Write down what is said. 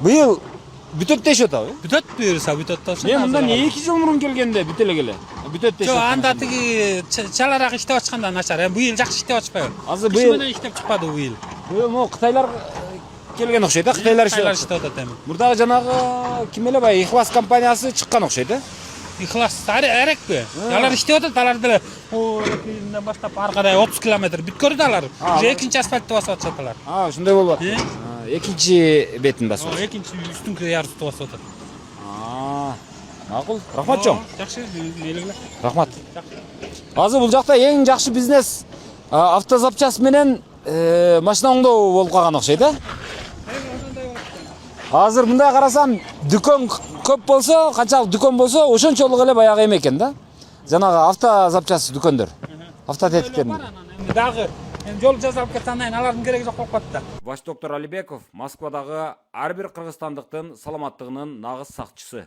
Быйыл бүтөт дешет абы. Бүтөт буюрса бүтөт болсо. Мен мындан 2 жыл мурун келгенде бүт эле. Бүтөт дешет. Жок, анда тиги чалараак иштеп ачканда начар. Быйыл жакшы иштеп ачпайбы. Азыр Кыш быйыл менен иштеп чыкпады быйыл. быйыл могу Кытайлар келген окшойт, да? Кытайлар иштеп атат эми. Мурдагы жанагы ким эле бай Ихлас компаниясы чыккан окшойт, да? Ихлас эрекпи? Алар иштеп атат, алар деле о баштап ары карай 30 километр бүткөрдү алар. Уже экинчи асфальтты басып атышат алар. Ошондой болуп атат. Экинчи бетин басып. Экинчи үстүңкү ярысты басып атат. Макул. Рахмат чоң. Жакшы, элегиле. Рахмат. Азыр бул жакта эң жакшы бизнес автозапчасть менен машина оңдоо болуп калган окшойт, да? Азыр мындай карасам, дүкөн көп болсо, канчалык дүкөн болсо, ошончолук эле баягы эме экен да. Жанагы автозапчасть дүкөндөр. Автотетиктердин. Дагы жол жасалып кетсен алардын кереги жок болуп калат да. Баш доктор Алибеков Москвадагы ар бир кыргызстандыктын саламаттыгынын нагыз сакчысы.